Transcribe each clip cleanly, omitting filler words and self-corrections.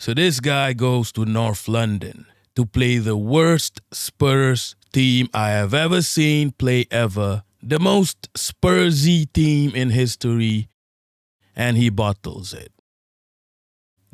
So this guy goes to North London to play the worst Spurs team I have ever seen play ever, the most Spursy team in history, and he bottles it.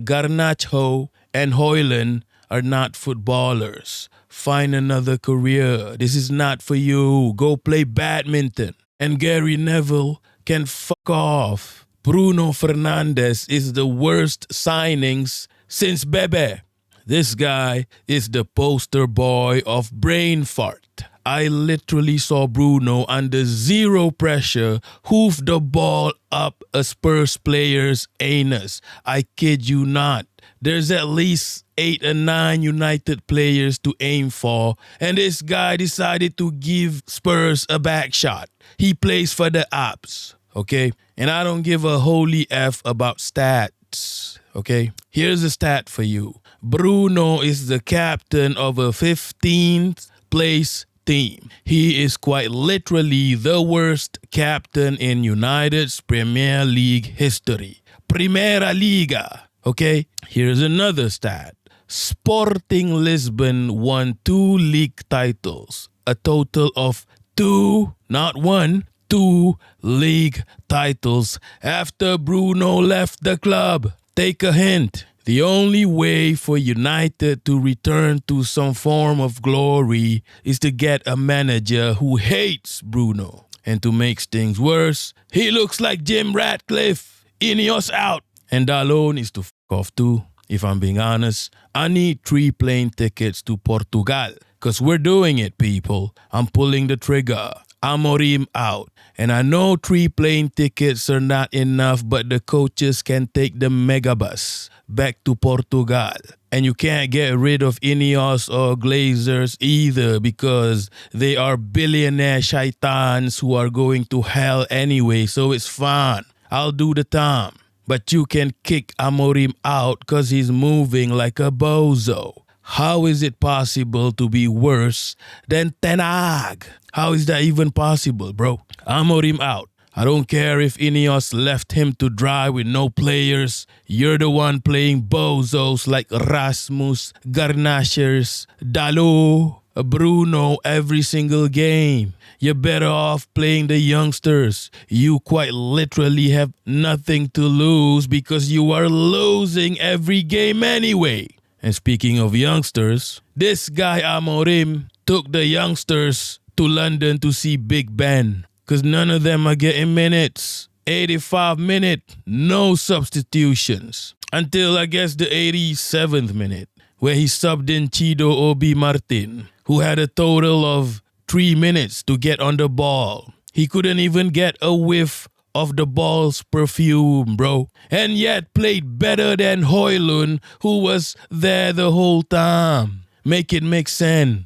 Garnacho and Højlund are not footballers. Find another career. This is not for you. Go play badminton. And Gary Neville can fuck off. Bruno Fernandes is the worst signings since Bebe. This guy is the poster boy of brain fart. I literally saw Bruno under zero pressure hoof the ball up a Spurs player's anus. I kid you not. There's at least 8 or 9 United players to aim for, and this guy decided to give Spurs a back shot. He plays for the Abs, okay? And I don't give a holy F about stats, okay? Here's a stat for you. Bruno is the captain of a 15th place team. He is quite literally the worst captain in United's Premier League history. Primera Liga, okay? Here's another stat. Sporting Lisbon won 2 league titles. A total of 2, not 1, 2 league titles after Bruno left the club. Take a hint. The only way for United to return to some form of glory is to get a manager who hates Bruno. And to make things worse, he looks like Jim Ratcliffe. Ineos out. And Dalot needs to f*** off too, if I'm being honest. I need 3 plane tickets to Portugal. Because we're doing it, people. I'm pulling the trigger. Amorim out. And I know 3 plane tickets are not enough, but the coaches can take the megabus back to Portugal. And you can't get rid of Ineos or Glazers either because they are billionaire shaitans who are going to hell anyway, so it's fine. I'll do the time. But you can kick Amorim out because he's moving like a bozo. How is it possible to be worse than Ten Hag? How is that even possible, bro? Amorim out. I don't care if Ineos left him to dry with no players. You're the one playing bozos like Rasmus, Garnachers, Dalot, Bruno every single game. You're better off playing the youngsters. You quite literally have nothing to lose because you are losing every game anyway. And speaking of youngsters, this guy Amorim took the youngsters to London to see Big Ben. Because none of them are getting minutes. 85 minutes, no substitutions. Until I guess the 87th minute, where he subbed in Chido Obi Martin, who had a total of 3 minutes to get on the ball. He couldn't even get a whiff of the ball's perfume, bro. And yet played better than Højlund, who was there the whole time. Make it make sense.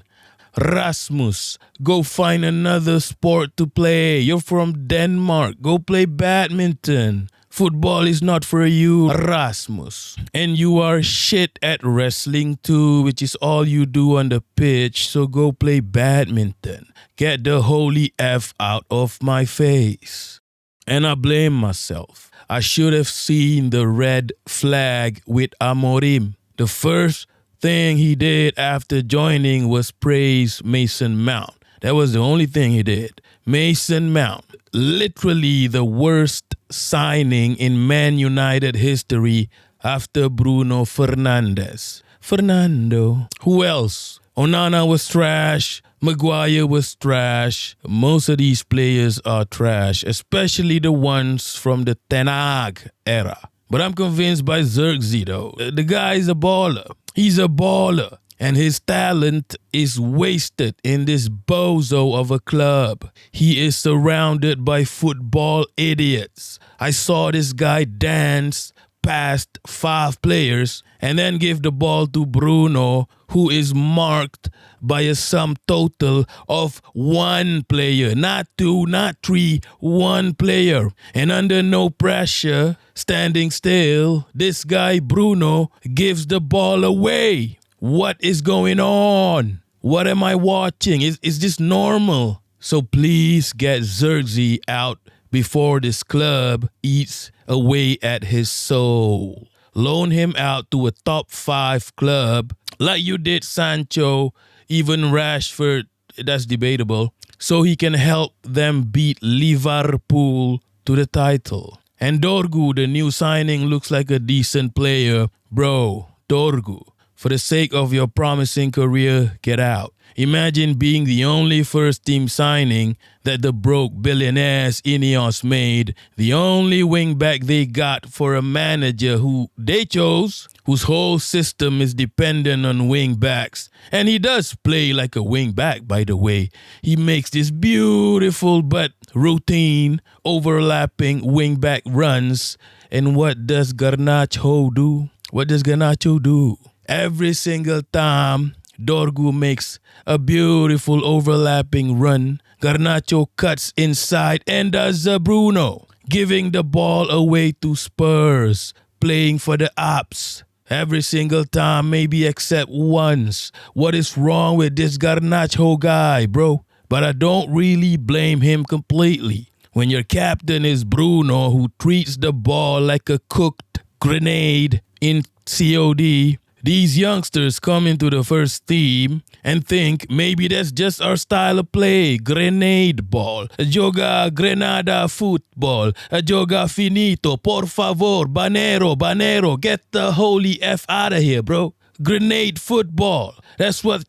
Rasmus, go find another sport to play. You're from Denmark. Go play badminton. Football is not for you, Rasmus. And you are shit at wrestling too, which is all you do on the pitch. So go play badminton. Get the holy F out of my face. And I blame myself. I should have seen the red flag with Amorim. The first thing he did after joining was praise Mason Mount. That was the only thing he did. Mason Mount, literally the worst signing in Man United history after Bruno Fernandes. Fernando. Who else? Onana was trash. Maguire was trash. Most of these players are trash, especially the ones from the Ten Hag era. But I'm convinced by Xerxes though. The guy is a baller. He's a baller. And his talent is wasted in this bozo of a club. He is surrounded by football idiots. I saw this guy dance past 5 players and then give the ball to Bruno, who is marked by a sum total of 1 player. Not 2, not 3, 1 player. And under no pressure, standing still, this guy Bruno gives the ball away. What is going on? What am I watching? Is this normal? So please get Xerxes out before this club eats away at his soul. loan him out to a top 5 club like you did Sancho, even Rashford, that's debatable, so he can help them beat Liverpool to the title. And Dorgu, the new signing, looks like a decent player. Bro, Dorgu, for the sake of your promising career, get out. Imagine being the only first-team signing that the broke billionaires Ineos made, the only wing-back they got for a manager who they chose, whose whole system is dependent on wing-backs. And he does play like a wing-back, by the way. He makes this beautiful but routine, overlapping wing-back runs. And what does Garnacho do? What does Garnacho do? Every single time Dorgu makes a beautiful overlapping run, Garnacho cuts inside and does a Bruno, giving the ball away to Spurs, playing for the Alps. Every single time, maybe except once. What is wrong with this Garnacho guy, bro? But I don't really blame him completely. When your captain is Bruno, who treats the ball like a cooked grenade in COD, these youngsters come into the first team and think maybe that's just our style of play. Grenade ball. Joga Grenada football. Joga finito. Por favor. Banero. Get the holy F out of here, bro. Grenade football. That's what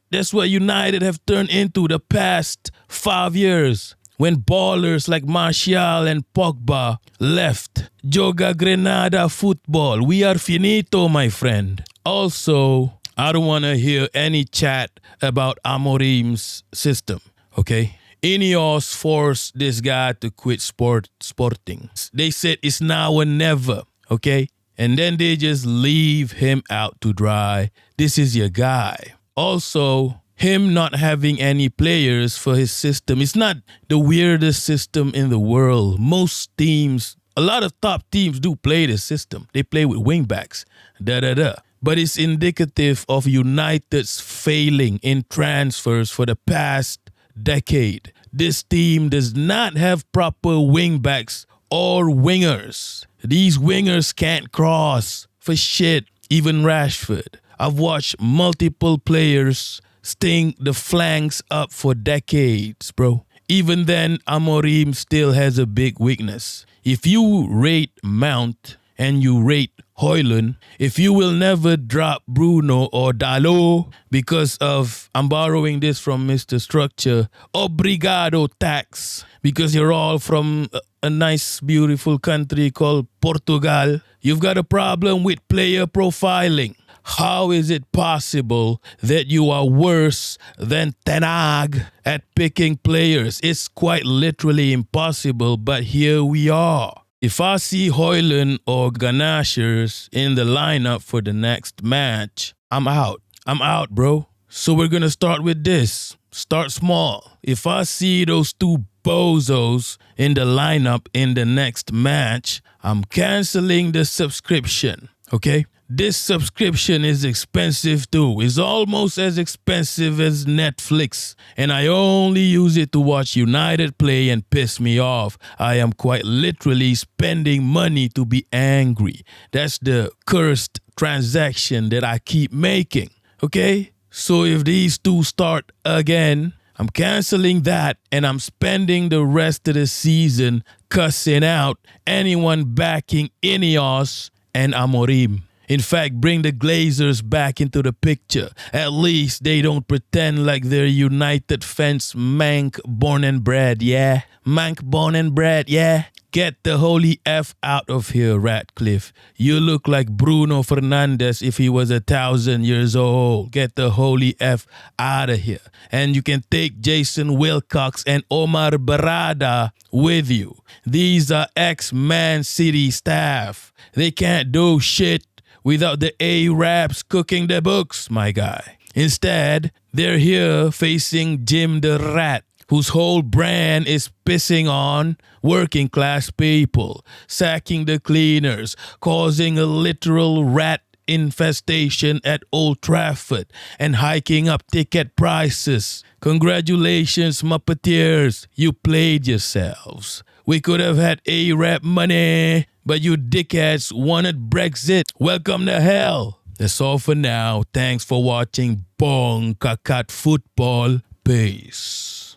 United have turned into the past 5 years. When ballers like Martial and Pogba left. Joga Grenada football. We are finito, my friend. Also, I don't want to hear any chat about Amorim's system, okay? Ineos forced this guy to quit sporting. They said it's now or never, okay? And then they just leave him out to dry. This is your guy. Also, him not having any players for his system. It's not the weirdest system in the world. Most teams, a lot of top teams do play this system. They play with wingbacks, But it's indicative of United's failing in transfers for the past decade. This team does not have proper wingbacks or wingers. These wingers can't cross for shit, even Rashford. I've watched multiple players sting the flanks up for decades, bro. Even then, Amorim still has a big weakness. If you rate Mount and you rate Højlund, if you will never drop Bruno or Dalot because of, I'm borrowing this from Mr. Structure, obrigado tax, because you're all from a nice, beautiful country called Portugal, you've got a problem with player profiling. How is it possible that you are worse than Ten Hag at picking players? It's quite literally impossible, but here we are. If I see Højlund or Ganashers in the lineup for the next match, I'm out. I'm out, bro. So we're going to start with this. Start small. If I see those two bozos in the lineup in the next match, I'm canceling the subscription, okay? This subscription is expensive too. It's almost as expensive as Netflix. And I only use it to watch United play and piss me off. I am quite literally spending money to be angry. That's the cursed transaction that I keep making. Okay? So if these two start again, I'm canceling that and I'm spending the rest of the season cussing out anyone backing Ineos and Amorim. In fact, bring the Glazers back into the picture. At least they don't pretend like they're United fans, Mank born and bred, yeah? Mank born and bred, yeah? Get the holy F out of here, Ratcliffe. You look like Bruno Fernandes if he was 1,000 years old. Get the holy F out of here. And you can take Jason Wilcox and Omar Barada with you. These are ex-Man City staff. They can't do shit without the Arabs cooking the books, my guy. Instead, they're here facing Jim the Rat, whose whole brand is pissing on working class people, sacking the cleaners, causing a literal rat infestation at Old Trafford, and hiking up ticket prices. Congratulations, Muppeteers, you played yourselves. We could have had Arab money. But you dickheads wanted Brexit. Welcome to hell. That's all for now. Thanks for watching Bong Kakat Football. Peace.